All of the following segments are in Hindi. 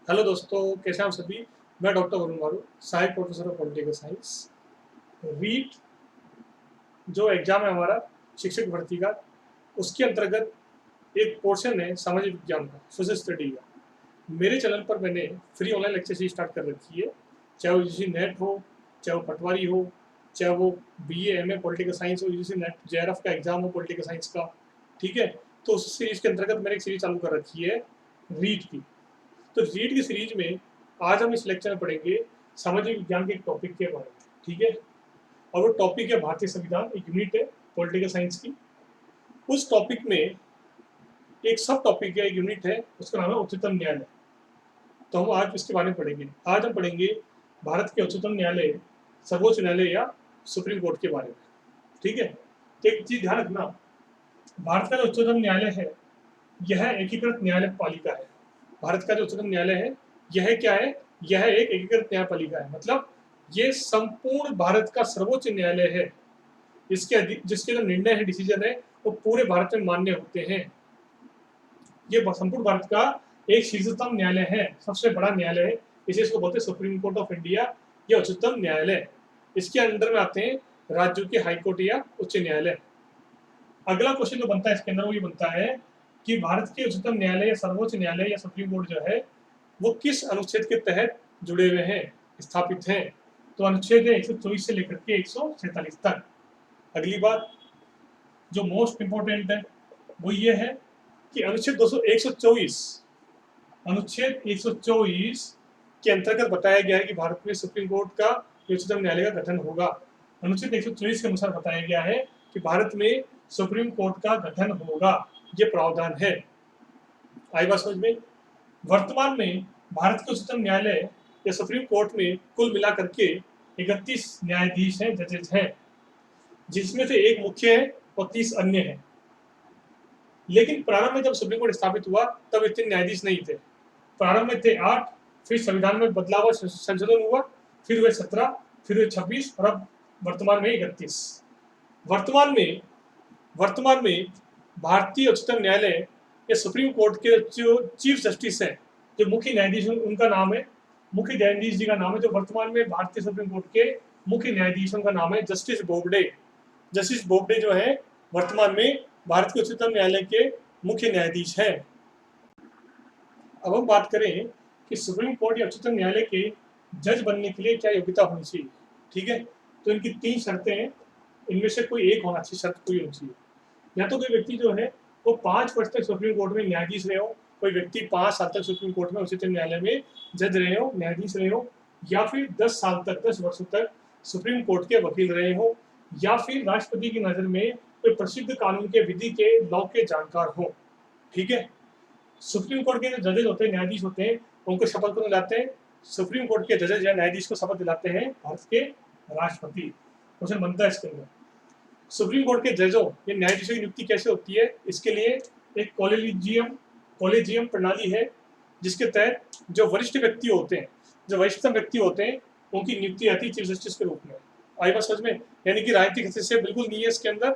हेलो दोस्तों, कैसे हैं आप सभी। मैं डॉक्टर वरुण मारू, सहायक professor of political science. REET जो एग्जाम है हमारा शिक्षक भर्ती का, उसके अंतर्गत एक पोर्शन है सामाजिक विज्ञान का, सोशल स्टडी का। मेरे चैनल पर मैंने free online lecture series start कर रखी है। चाहे वो यूजीसी नेट हो, चाहे वो पटवारी हो, चाहे वो बीए एमए पॉलिटिकल साइंस हो, यूजीसी नेट जेआरएफ का एग्जाम हो पॉलिटिकल साइंस का। ठीक है। तो उस सीरीज के अंतर्गत मैंने एक सीरीज चालू कर रखी है रीट की। तो रीट की सीरीज में आज हम इस लेक्चर में पढ़ेंगे सामाजिक विज्ञान के एक टॉपिक के बारे में। ठीक है। और वो टॉपिक है भारतीय संविधान, एक यूनिट है पॉलिटिकल साइंस की। उस टॉपिक में एक सब टॉपिक है, एक यूनिट है, उसका नाम है उच्चतम न्यायालय। तो हम आज इसके बारे में पढ़ेंगे। आज हम पढ़ेंगे भारत के उच्चतम न्यायालय, सर्वोच्च न्यायालय या सुप्रीम कोर्ट के बारे में। ठीक है। तो एक चीज ध्यान रखना, भारत का जो उच्चतम न्यायालय है यह एकीकृत न्यायालय पालिका है। भारत का जो उच्चतम न्यायालय है यह क्या है, यह एक एकीकृत न्यायपालिका है। मतलब ये संपूर्ण भारत का सर्वोच्च न्यायालय है। जिसके जो निर्णय है, डिसीजन है, वो पूरे भारत में मान्य होते हैं। ये संपूर्ण भारत का एक शीर्षतम न्यायालय है, सबसे बड़ा न्यायालय है। इसे इसको बोलते हैं सुप्रीम कोर्ट ऑफ इंडिया या उच्चतम न्यायालय। इसके अंदर में आते हैं राज्यों के हाई कोर्ट या उच्च न्यायालय। अगला क्वेश्चन जो बनता है इसके अंदर वो ये बनता है कि भारत के उच्चतम न्यायालय या सर्वोच्च न्यायालय या सुप्रीम कोर्ट जो है वो किस अनुच्छेद के तहत जुड़े हुए हैं, स्थापित हैं। तो अनुच्छेद है 124 से लेकर के 147 तक। अगली बात जो मोस्ट इंपॉर्टेंट है वो ये है कि अनुच्छेद 124 के अंतर्गत बताया गया है कि भारत में सुप्रीम कोर्ट का उच्चतम न्यायालय का गठन होगा। अनुच्छेद 124 के अनुसार बताया गया है कि भारत में सुप्रीम कोर्ट का गठन होगा, ये प्रावधान है। आई बात समझ में। वर्तमान में भारत के उच्चतम न्यायालय या सुप्रीम कोर्ट में कुल मिलाकर के 31 न्यायाधीश हैं, जजेस हैं, जिसमें से एक मुख्य है और 30 अन्य हैं। लेकिन प्रारंभ में जब सुप्रीम कोर्ट स्थापित हुआ तब इतने न्यायाधीश नहीं थे। प्रारंभ में थे 8, फिर संविधान में बदलाव और संशोधन हुआ, फिर हुए 17, फिर हुए 26 और अब वर्तमान में 31। वर्तमान में भारतीय उच्चतम न्यायालय या सुप्रीम कोर्ट के जो चीफ जस्टिस हैं, जो मुख्य न्यायाधीश, उनका नाम है, मुख्य न्यायाधीश जी का नाम है, जो वर्तमान में भारतीय सुप्रीम कोर्ट के मुख्य न्यायाधीशों का नाम है जस्टिस बोबडे। जस्टिस बोबडे जो है वर्तमान में भारत के उच्चतम न्यायालय के मुख्य न्यायाधीश हैं। अब हम बात करें कि सुप्रीम कोर्ट या उच्चतम न्यायालय के जज बनने के लिए क्या योग्यता होनी चाहिए। ठीक है। तो इनकी 3 शर्तें हैं, इनमें से कोई एक होना चाहिए, शर्त कोई होनी चाहिए। या तो कोई व्यक्ति जो है वो 5 वर्ष तक सुप्रीम कोर्ट में न्यायाधीश रहे हो, कोई व्यक्ति 5 साल तक सुप्रीम कोर्ट में उच्चतम न्यायालय में जज रहे हो, न्यायाधीश रहे हो, या फिर 10 साल तक, 10 वर्षों तक सुप्रीम कोर्ट के वकील रहे हो, या फिर राष्ट्रपति की नज़र में कोई प्रसिद्ध कानून के विधि के लॉ के जानकार हो। ठीक है। सुप्रीम कोर्ट के जो जजेज होते हैं, न्यायाधीश होते हैं, उनको शपथ कौन दिलाते हैं? सुप्रीम कोर्ट के जजेज या न्यायाधीश को शपथ दिलाते हैं भारत के राष्ट्रपति। क्वेश्चन बनता है इसके अंदर, सुप्रीम कोर्ट के जजों या न्यायाधीशों की नियुक्ति कैसे होती है। इसके लिए एक कॉलेजियम प्रणाली है, जिसके तहत जो वरिष्ठ व्यक्ति होते हैं, जो वरिष्ठतम व्यक्ति होते हैं, उनकी नियुक्ति आती है चीफ जस्टिस के रूप में। आई बात समझ में। यानी कि राजनीतिक हस्तक्षेप बिल्कुल नहीं है इसके अंदर।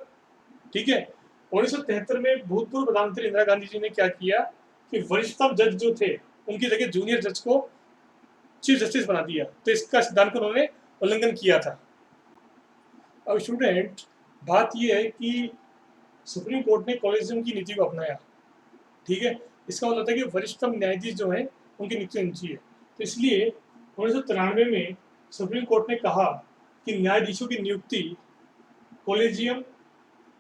ठीक है। 1973 में भूतपूर्व प्रधानमंत्री इंदिरा गांधी जी ने क्या किया कि वरिष्ठतम जज जो थे उनकी जगह जूनियर जज को चीफ जस्टिस बना दिया। तो इसका सिद्धांत को उन्होंने उल्लंघन किया था। अब स्टूडेंट, बात यह है कि सुप्रीम कोर्ट ने कॉलेजियम की नीति को अपनाया। ठीक है। इसका मतलब है कि वरिष्ठतम न्यायाधीश जो है उनकी नियुक्ति होनी चाहिए। तो इसलिए 1993 में सुप्रीम कोर्ट ने कहा कि न्यायाधीशों की नियुक्ति कॉलेजियम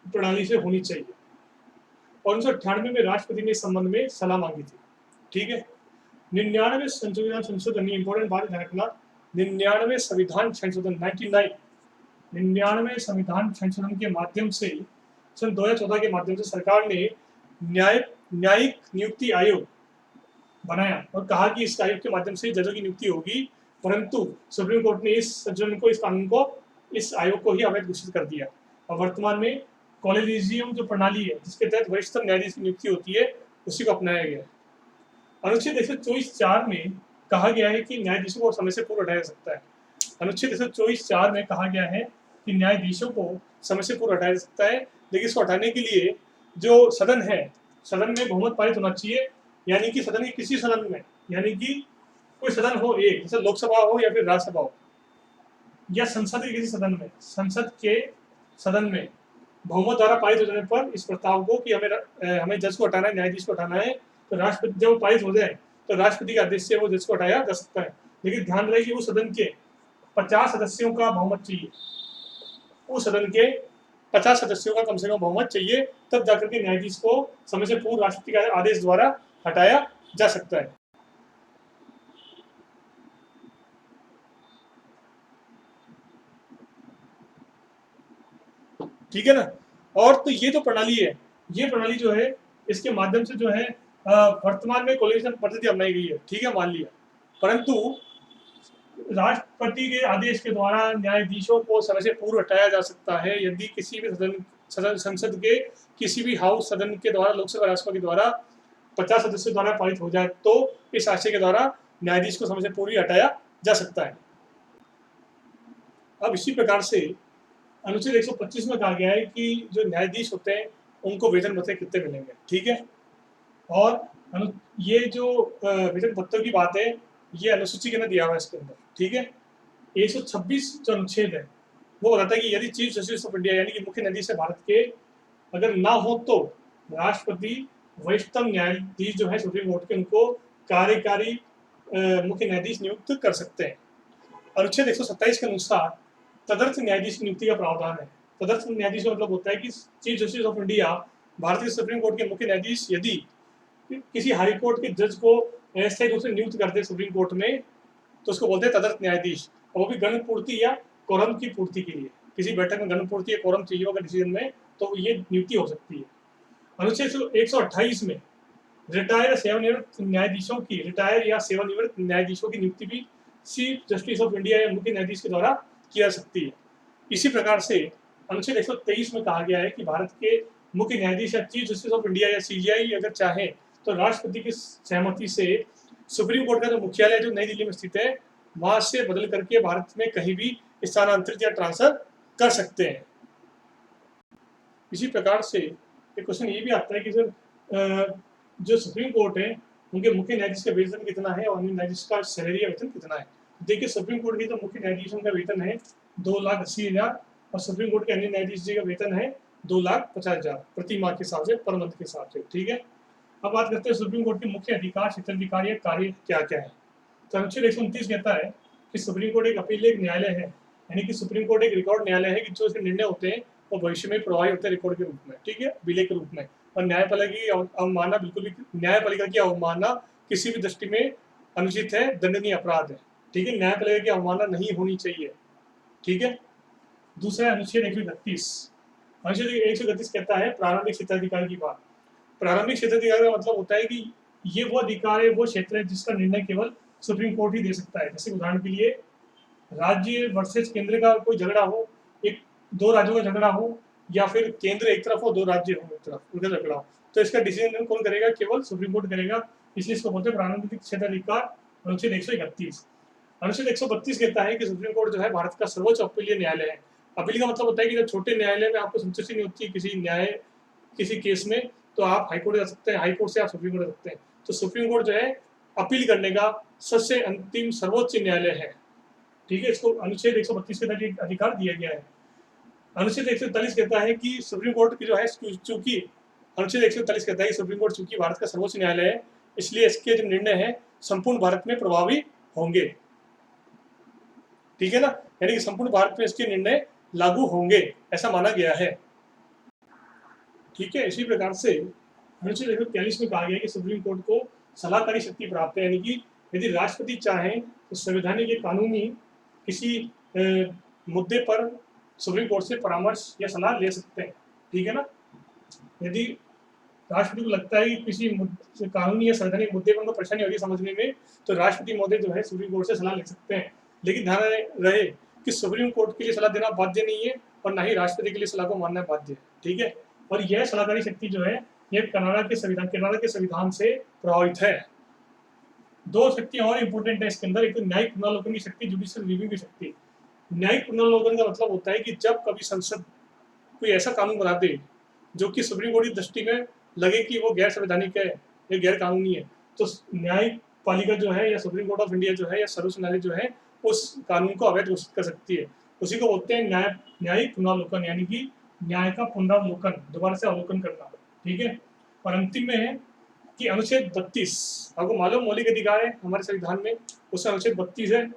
प्रणाली से होनी चाहिए। और 1998 में राष्ट्रपति ने इस संबंध में सलाह मांगी थी। ठीक है। 99 संविधान संशोधन, इंपॉर्टेंट बात ध्यान रखना, 99 संविधान संशोधन 99 संविधान संशोधन के माध्यम से सन 2014 के माध्यम से सरकार ने न्यायिक नियुक्ति आयोग बनाया और कहा कि इस आयोग के माध्यम से जजों की नियुक्ति होगी। परंतु सुप्रीम कोर्ट ने इस संशोधन को, इस कानून को, इस आयोग को ही अवैध घोषित कर दिया। और वर्तमान में कॉलेजियम जो प्रणाली है, जिसके तहत वरिष्ठतम न्यायाधीश की नियुक्ति होती है, उसी को अपनाया गया है। अनुच्छेद 124(4) में कहा गया है कि न्यायाधीशों को समय से पूर्व हटाया जा सकता है। अनुच्छेद 124(4) में कहा गया है कि न्यायाधीशों को समय से पूर्व हटाया जा सकता है, लेकिन इसको हटाने के लिए जो सदन है, सदन में बहुमत पारित होना चाहिए। यानी कि सदन के किसी सदन में, यानी कि कोई सदन हो एक, जैसे लोकसभा हो या फिर राज्यसभा हो, या संसद के किसी सदन में, संसद के सदन में बहुमत द्वारा पारित हो जाने पर इस प्रस्ताव को कि हमें जज को हटाना है, न्यायाधीश को हटाना है, तो राष्ट्रपति जब वो पारित हो जाए तो राष्ट्रपति के आदेश से वो जज को हटाया जा सकता है। लेकिन ध्यान रहे कि उस सदन के 50 सदस्यों का बहुमत चाहिए, उस सदन के 50 सदस्यों का कम से कम बहुमत चाहिए, तब जाकर के न्यायाधीश को समय से पूर्व राष्ट्रपति के आदेश द्वारा हटाया जा सकता है। ठीक है ना। और तो ये जो प्रणाली है, ये प्रणाली जो है, इसके माध्यम से जो है वर्तमान में कोलिशन पद्धति अपनाई गई है, ठीक है, मान लिया। परंतु राष्ट्रपति के आदेश के द्वारा न्यायाधीशों को समय से पूर्व हटाया जा सकता है यदि किसी भी संसद के किसी भी हाउस सदन के द्वारा, लोकसभा राज्यसभा के द्वारा 50 सदस्यों द्वारा पारित हो जाए, तो इस आशय के द्वारा न्यायाधीश को समय से पूर्व हटाया जा सकता है। अब इसी प्रकार से अनुच्छेद 125 में कहा गया है कि जो न्यायाधीश होते हैं उनको वेतन भत्ते कितने मिलेंगे, ठीक है। और ये जो वेतन भत्तों की बात है, ये अनुसूची के अंदर दिया हुआ है इसके अंदर, ठीक है। 126 जो अनुच्छेद है वो बताता है कि यदि चीफ जस्टिस ऑफ इंडिया यानी कि मुख्य न्यायाधीश भारत के अगर ना हो तो राष्ट्रपति वरिष्ठतम न्यायाधीश जो है सुप्रीम कोर्ट के, उनको कार्यकारी मुख्य न्यायाधीश नियुक्त कर सकते हैं। अनुच्छेद 127 के अनुसार तदर्थ न्यायाधीश की नियुक्ति का प्रावधान है। तदर्थ न्यायाधीश का मतलब होता है कि chief justice of India Bharat के सुप्रीम कोर्ट के मुख्य न्यायाधीश यदि किसी हाई कोर्ट के जज को अस्थायी रूप से नियुक्त करते सुप्रीम कोर्ट में, तो उसको बोलते हैं तदर्थ न्यायाधीश, और वो भी गण पूर्ति या कोरम की पूर्ति के लिए। किसी बैठक में गण पूर्ति या कोरम चाहिए होगा डिसीजन में, तो ये नियुक्ति हो सकती है। अनुच्छेद 128 में रिटायर सेवानिवृत्त न्यायाधीशों की, रिटायर या सेवानिवृत्त न्यायाधीशों की नियुक्ति भी चीफ जस्टिस ऑफ इंडिया या मुख्य न्यायाधीश के द्वारा की जा सकती है। इसी प्रकार से अनुच्छेद 123 में कहा गया है कि भारत के मुख्य न्यायाधीश या चीफ जस्टिस ऑफ इंडिया या सीजीआई अगर चाहे तो राष्ट्रपति की सहमति से सुप्रीम कोर्ट का जो मुख्यालय जो नई दिल्ली में स्थित है वहां से बदल करके भारत में कहीं भी स्थानांतरित या ट्रांसफर कर सकते हैं। इसी प्रकार से एक क्वेश्चन ये भी आता है कि सर जो सुप्रीम कोर्ट है उनके मुख्य न्यायाधीश का वेतन कितना है और अन्य न्यायाधीश का सैलरी या वेतन कितना है। देखिए सुप्रीम कोर्ट के जो मुख्य न्यायाधीशों का वेतन है 2,80,000 और सुप्रीम कोर्ट के अन्य न्यायाधीश जी का वेतन है 2,50,000 प्रति माह के हिसाब से, पर मंथ के हिसाब से, ठीक है। अब बात करते हैं सुप्रीम कोर्ट के मुख्य अधिकार, क्षेत्राधिकार या कार्य क्या क्या है। तो अनुच्छेद 129 कहता है कि सुप्रीम कोर्ट एक अपील न्यायालय है, यानी कि सुप्रीम कोर्ट एक रिकॉर्ड न्यायालय है कि जो इसके निर्णय होते हैं वो भविष्य में प्रभावी होते हैं रिकॉर्ड के रूप में, ठीक है, विलय के रूप में। और न्यायपालिका की अवमानना बिल्कुल भी, न्यायपालिका की अवमानना किसी भी दृष्टि में अनुचित है, दंडनीय अपराध है, ठीक है। न्यायपालिका की अवमानना नहीं होनी चाहिए, ठीक है। दूसरा अनुच्छेद 131, अनुच्छेद 131 कहता है प्रारंभिक क्षेत्राधिकार की बात। प्रारंभिक क्षेत्राधिकार का मतलब होता है कि ये वो अधिकार है, वो क्षेत्र है जिसका निर्णय केवल सुप्रीम कोर्ट ही दे सकता है। जैसे उदाहरण के लिए राज्य वर्सेस केंद्र का कोई झगड़ा हो, एक दो राज्यों का झगड़ा हो, या फिर केंद्र एक तरफ हो, दो राज्य हो एक तरफ, उनका झगड़ा हो, तो इसका डिसीजन कौन करेगा? केवल सुप्रीम कोर्ट करेगा। इसलिए इसको बोलते हैं प्रारंभिक क्षेत्राधिकार, अनुच्छेद 131। अनुच्छेद 132 कहता है कि सुप्रीम कोर्ट जो है भारत का सर्वोच्च अपीलीय न्यायालय है। अपील का मतलब होता है कि जब छोटे न्यायालय में आपको संतुष्टि नहीं होती किसी केस में, तो आप हाईकोर्ट जा सकते हैं, हाईकोर्ट से आप सुप्रीम कोर्ट जा सकते हैं। तो सुप्रीम कोर्ट जो है अपील करने का सबसे अंतिम सर्वोच्च न्यायालय है, ठीक है। इसको अनुच्छेद 132 के तहत अधिकार दिया गया है। अनुच्छेद 143 कहता है कि सुप्रीम कोर्ट की जो है चूंकि अनुच्छेद 143 कहता है कि सुप्रीम कोर्ट चूंकि भारत का सर्वोच्च न्यायालय है, इसलिए इसके जो निर्णय है संपूर्ण भारत में प्रभावी होंगे, ठीक है ना, यानी कि संपूर्ण भारत में इसके निर्णय लागू होंगे, ऐसा माना गया है, ठीक है। इसी प्रकार से अनुच्छेद 143 में कहा गया है कि सुप्रीम कोर्ट को सलाहकारी शक्ति प्राप्त है, यानी कि यदि राष्ट्रपति चाहें तो संवैधानिक या कानूनी किसी मुद्दे पर सुप्रीम कोर्ट से परामर्श या सलाह ले सकते हैं, ठीक है ना। यदि राष्ट्रपति को लगता है कि किसी कानूनी या संवैधानिक मुद्दे पर उनको परेशानी होगी समझने में, तो राष्ट्रपति महोदय जो है सुप्रीम कोर्ट से सलाह ले सकते हैं। लेकिन ध्यान रहे कि सुप्रीम कोर्ट के लिए सलाह देना बाध्य नहीं है और ना ही राष्ट्रपति के लिए सलाह को मानना बाध्य है, ठीक है। और यह सलाहकारी शक्ति जो है ये कनाडा के संविधान से प्रभावित है। दो शक्तियां और इंपॉर्टेंट है इसके अंदर, एक तो न्यायिक पुनर्विलोकन की शक्ति, जुडिशियल रिव्यू की शक्ति। न्यायिक पुनर्विलोकन का मतलब होता है कि जब कभी संसद कोई ऐसा कानून बना दे जो कि सुप्रीम कोर्ट की दृष्टि में लगे कि वो गैर संवैधानिक है या गैर कानूनी है, तो न्यायिक पालिका जो है या सुप्रीम कोर्ट ऑफ इंडिया जो है या सर्वोच्च न्यायालय जो है उस कानून को अवैध घोषित कर सकती है। उसी को बोलते हैं न्यायिक पुनरावलोकन, यानी कि न्याय का पुनरावलोकन, दोबारा से अवलोकन करना। ठीक है। और अंतिम में है कि अनुच्छेद 32, आपको मालूम मौलिक अधिकार है हमारे संविधान में, उसका अनुच्छेद 32 है,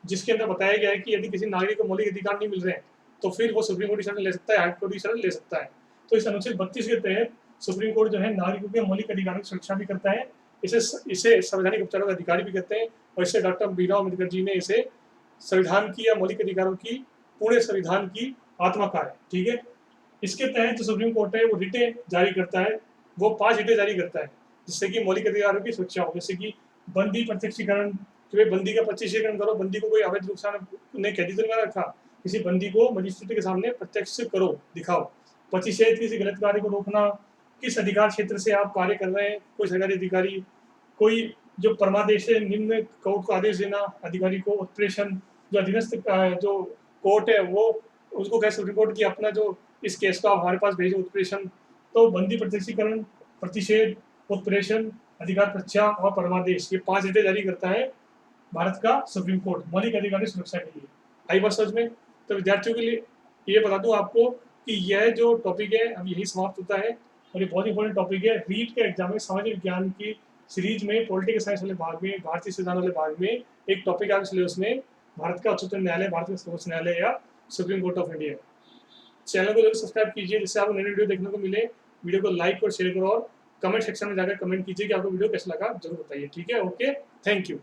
जिसके अंदर बताया गया है कि यदि किसी नागरिक को मौलिक अधिकार नहीं मिल रहे हैं तो फिर वो सुप्रीम कोर्ट की शरण ले सकता है, हाई कोर्ट की शरण ले सकता है। तो इस अनुच्छेद 32 के तहत सुप्रीम कोर्ट जो है नागरिकों के मौलिक अधिकारों की सुरक्षा भी करता है, इसे संवैधानिक उपचारों का अधिकारी भी कहते हैं, और इसे डॉक्टर भीमराव अम्बेडकर जी ने इसे संविधान की या मौलिक अधिकारों की, पूरे संविधान की आत्मा कहा है। ठीक है। इसके तहत जो सुप्रीम कोर्ट है वो रिटें जारी करता है, वो 5 रिटें जारी करता है जिससे कि मौलिक अधिकारों की सुरक्षा हो। जैसे कि बंदी प्रत्यक्षीकरण, कि भाई बंदी का प्रत्यक्षीकरण करो, बंदी को कोई अवैध रूप से कैदी तो नहीं रखा, किसी बंदी को मजिस्ट्रेट के सामने प्रत्यक्ष करो, दिखाओ। प्रतिषेध, किसी गलत कार्य को रोकना, किस अधिकार क्षेत्र से आप कार्य कर रहे हैं, कोई सरकारी अधिकारी, कोई जो परमादेश से निम्न कोर्ट को आदेश देना अधिकारी को, उत्प्रेषण, जो अधीनस्थ जो कोर्ट है वो उसको कहे सुप्रीम कोर्ट की अपना जो इस केस को आप हमारे पास भेजो, उत्प्रेषण। तो बंदी प्रत्यक्षीकरण, प्रतिषेध, उत्प्रेषण, अधिकार प्रत्याह और परमादेश, ये 5 रिटें जारी करता है भारत का सुप्रीम कोर्ट मौलिक अधिकार की सुरक्षा के लिए। आई बात समझ में? तो विद्यार्थियों के लिए ये बता दूं आपको कि यह जो टॉपिक है अब यही समाप्त होता है, और ये बहुत इंपॉर्टेंट टॉपिक है। रीट के एग्जाम में सामाजिक विज्ञान की सीरीज में पॉलिटिकल साइंस वाले भाग में, भारतीय संविधान वाले भाग में एक टॉपिक आगे सिलेबस में भारत का उच्चतम न्यायालय, भारत का सर्वोच्च न्यायालय या supreme court of India. Channel को जरूर सब्सक्राइब कीजिए जिससे आपको नई वीडियो देखने को मिले। वीडियो को लाइक और शेयर करो, और कमेंट सेक्शन में जाकर कमेंट कीजिए कि आपको वीडियो कैसा लगा, जरूर बताइए। ठीक है, ओके, थैंक यू।